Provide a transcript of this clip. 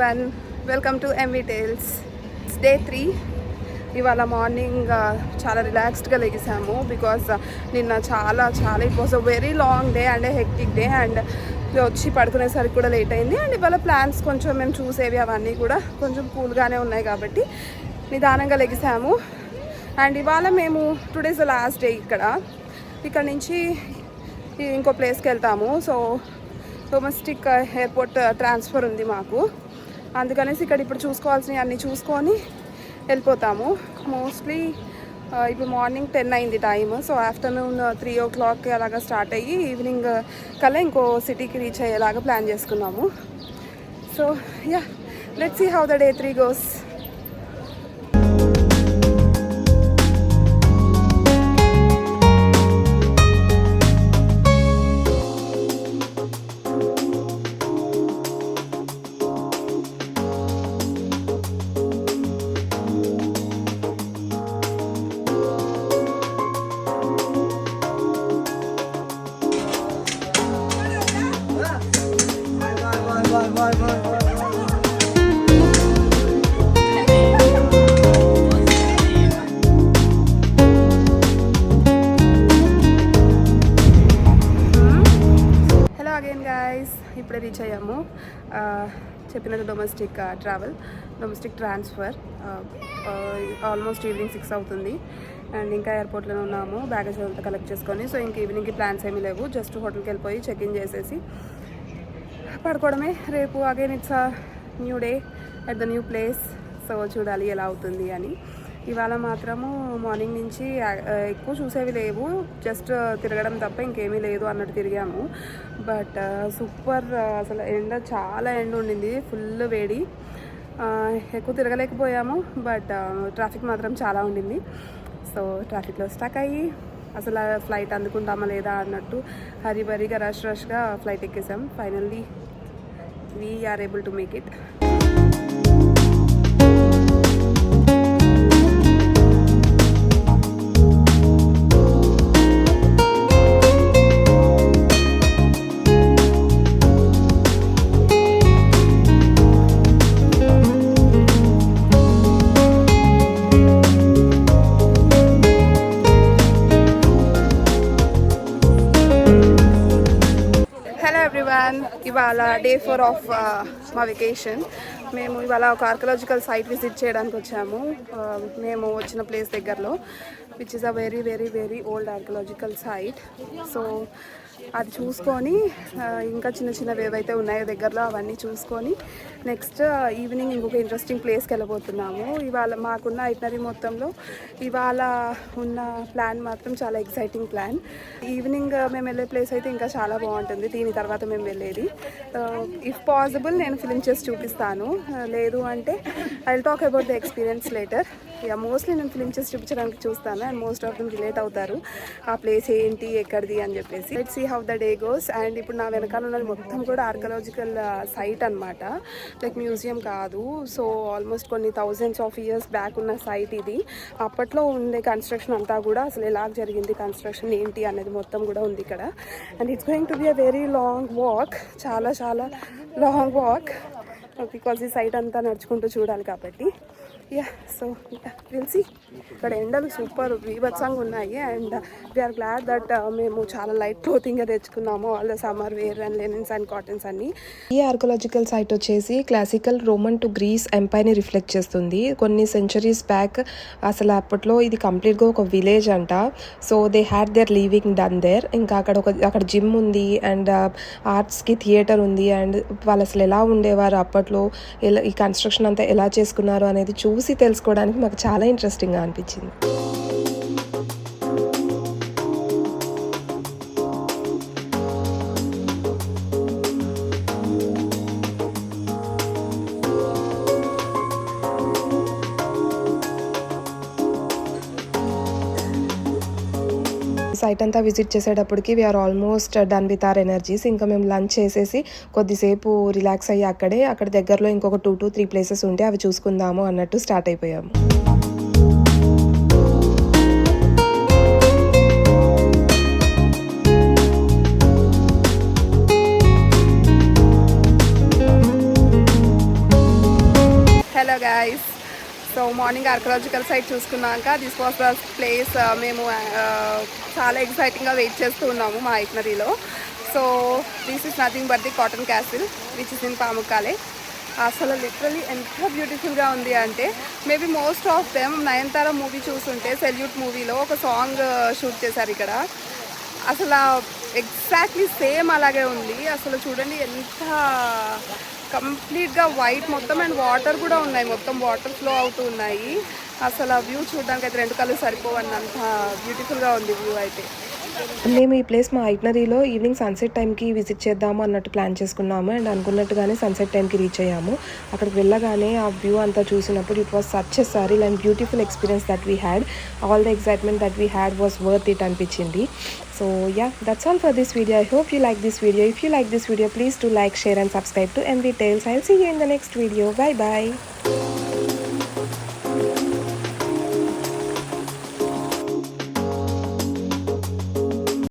everyone, welcome to MV Tales. It's day 3. ఇవాళ morning చాలా రిలాక్స్డ్గా లెగిసాము బికాజ్ నిన్న చాలా it was a very long day and hectic day and వచ్చి పడుకునేసరికి కూడా లేట్ అయింది. అండ్ ఇవాళ ప్లాన్స్ కొంచెం మేము చూసేవి అవన్నీ కూడా కొంచెం కూల్గానే ఉన్నాయి కాబట్టి నిదానంగా లెగిసాము. అండ్ ఇవాళ మేము టుడేస్ లాస్ట్ డే ఇక్కడ నుంచి ఇంకో ప్లేస్కి వెళ్తాము. సో డొమెస్టిక్ ఎయిర్పోర్ట్ ట్రాన్స్ఫర్ ఉంది మాకు, అందుకనేసి ఇక్కడ ఇప్పుడు చూసుకోవాల్సినవి అన్నీ చూసుకొని వెళ్ళిపోతాము. మోస్ట్లీ ఇప్పుడు మార్నింగ్ 10 అయింది టైమ్. సో ఆఫ్టర్నూన్ 3 o'clock అలాగా స్టార్ట్ అయ్యి ఈవినింగ్ కల్లా ఇంకో సిటీకి రీచ్ అయ్యేలాగా ప్లాన్ చేసుకున్నాము. So yeah, let's see how the day 3 goes. ఇప్పుడే రీచ్ అయ్యాము. చెప్పినట్టు డొమెస్టిక్ ట్రాన్స్ఫర్ ఆల్మోస్ట్ ఈవినింగ్ 6 అవుతుంది అండ్ ఇంకా ఎయిర్పోర్ట్లోనే ఉన్నాము. బ్యాగేజ్ అంతా కలెక్ట్ చేసుకొని. సో ఇంక ఈవినింగ్కి ప్లాన్స్ ఏమీ లేవు, జస్ట్ హోటల్కి వెళ్ళిపోయి చెక్ఇన్ చేసేసి పడుకోవడమే. రేపు again it's a new day at the new place. So చూడాలి ఎలా అవుతుంది అని. ఇవాళ మాత్రము మార్నింగ్ నుంచి ఎక్కువ చూసేవి లేవు, జస్ట్ తిరగడం తప్ప ఇంకేమీ లేదు అన్నట్టు తిరిగాము. బట్ సూపర్, అసలు చాలా ఎండ ఉండింది, ఫుల్ వేడి. ఎక్కువ తిరగలేకపోయాము, బట్ ట్రాఫిక్ మాత్రం చాలా ఉండింది. సో ట్రాఫిక్లో స్టక్ అయ్యి అసలు ఫ్లైట్ అందుకుంటామా లేదా అన్నట్టు హరీబరీగా రష్గా ఫ్లైట్ ఎక్కేసాం. Finally we are able to make it. ఇవాళ డే 4 ఆఫ్ మా వెకేషన్. మేము ఇవాళ ఒక ఆర్కియలాజికల్ సైట్ విజిట్ చేయడానికి వచ్చాము. మేము వచ్చిన ప్లేస్ దగ్గరలో, which is a very very very old archaeological site. So అది చూసుకొని ఇంకా చిన్నవి ఏవైతే ఉన్నాయో దగ్గరలో అవన్నీ చూసుకొని నెక్స్ట్ ఈవినింగ్ ఇంకొక ఇంట్రెస్టింగ్ ప్లేస్కి వెళ్ళబోతున్నాము. ఇవాళ మాకున్న ఐటనరీ మొత్తంలో ఇవాళ ఉన్న ప్లాన్ మాత్రం చాలా ఎక్సైటింగ్ ప్లాన్. ఈవినింగ్ మేము వెళ్ళే ప్లేస్ అయితే ఇంకా చాలా బాగుంటుంది. దీని తర్వాత మేము వెళ్ళేది ఇఫ్ పాసిబుల్ నేను ఫిలిం చేసి చూపిస్తాను, లేదు అంటే I will talk about the experience later. Mostly నేను ఫిలిం చేసి చూపించడానికి చూస్తాను and most of them relate అవుతారు ఆ ప్లేస్ ఏంటి ఎక్కడిది అని చెప్పేసి. Let's see how the day goes. And ఇప్పుడు నా వెనకాల ఉన్నది మొత్తం కూడా ఆర్కియలాజికల్ సైట్ అనమాట, లైక్ మ్యూజియం కాదు. సో ఆల్మోస్ట్ కొన్ని థౌజండ్స్ ఆఫ్ ఇయర్స్ బ్యాక్ ఉన్న సైట్ ఇది. అప్పట్లో ఉండే కన్స్ట్రక్షన్ అంతా కూడా అసలు ఎలా జరిగింది, కన్స్ట్రక్షన్ ఏంటి అనేది మొత్తం కూడా ఉంది ఇక్కడ. And it's going to be a very long walk, చాలా లాంగ్ వాక్, బికాజ్ ఈ సైట్ అంతా నడుచుకుంటూ చూడాలి కాబట్టి. Yeah, so will see. ఇక్కడ ఎండలు సూపర్ బీభత్సంగా ఉన్నాయి అండ్ వీఆర్ గ్లాడ్ దట్ మేము చాలా లైట్ క్లోతింగ్ తెచ్చుకున్నాము, all summer wear and linens and cottons అన్ని. ఈ ఆర్కియలాజికల్ సైట్ వచ్చేసి క్లాసికల్ రోమన్ టు గ్రీస్ ఎంపైర్ని రిఫ్లెక్ట్ చేస్తుంది. కొన్ని సెంచరీస్ బ్యాక్ అసలు అప్పట్లో ఇది కంప్లీట్గా ఒక విలేజ్ అంట. So they had their living done there. ఇంకా అక్కడ జిమ్ ఉంది అండ్ ఆర్ట్స్కి థియేటర్ ఉంది. అండ్ వాళ్ళు అసలు ఎలా ఉండేవారు అప్పట్లో, ఈ కన్స్ట్రక్షన్ అంతా ఎలా చేసుకున్నారు అనేది చూసి తెలుసుకోవడానికి మాకు చాలా ఇంట్రెస్టింగ్గా అనిపించింది. సైట్ అంతా విజిట్ చేసేటప్పటికి we are almost done with our energies. ఇంకా మేము లంచ్ చేసేసి కొద్దిసేపు రిలాక్స్ అయ్యి అక్కడ దగ్గరలో ఇంకొక 2 to 3 ప్లేసెస్ ఉంటే అవి చూసుకుందాము అన్నట్టు స్టార్ట్ అయిపోయాము. Hello guys. So morning archaeological site చూసుకున్నాక దిస్ వాస్ ద ప్లేస్. మేము చాలా ఎక్సైటింగ్గా వెయిట్ చేస్తూ ఉన్నాము మా ఐట్నరీలో. So this is nothing but the cotton castle which is in Pamukkale. అసలు లిటరలీ ఎంత బ్యూటిఫుల్గా ఉంది అంటే, maybe most of them Nayanthara movie చూస్తుంటే సెల్యూట్ మూవీలో ఒక సాంగ్ షూట్ చేశారు ఇక్కడ. అసలు ఎగ్జాక్ట్లీ సేమ్ అలాగే ఉంది. అసలు చూడండి ఎంత కంప్లీట్గా వైట్ మొత్తం, అండ్ వాటర్ కూడా ఉన్నాయి, మొత్తం వాటర్ ఫ్లో అవుతూ ఉన్నాయి. అసలు ఆ వ్యూ చూడడానికి అయితే రెండు కళ్ళు సరిపోవని అంత బ్యూటిఫుల్గా ఉంది వ్యూ అయితే. మేము ఈ ప్లేస్ మా ఐట్నరీలో ఈవినింగ్ సన్సెట్ టైంకి విజిట్ చేద్దాము అన్నట్టు ప్లాన్ చేసుకున్నాము. అండ్ అనుకున్నట్టుగానే సన్సెట్ టైంకి రీచ్ అయ్యాము. అక్కడికి వెళ్ళగానే ఆ వ్యూ అంతా చూసినప్పుడు it was such a surreal and beautiful experience that we had. All the excitement that we had was worth it అనిపించింది. So yeah, that's all for this video. I hope you like this video. If you like this video, please do like, share and subscribe to MV Tales. I'll see you in the next video. Bye bye.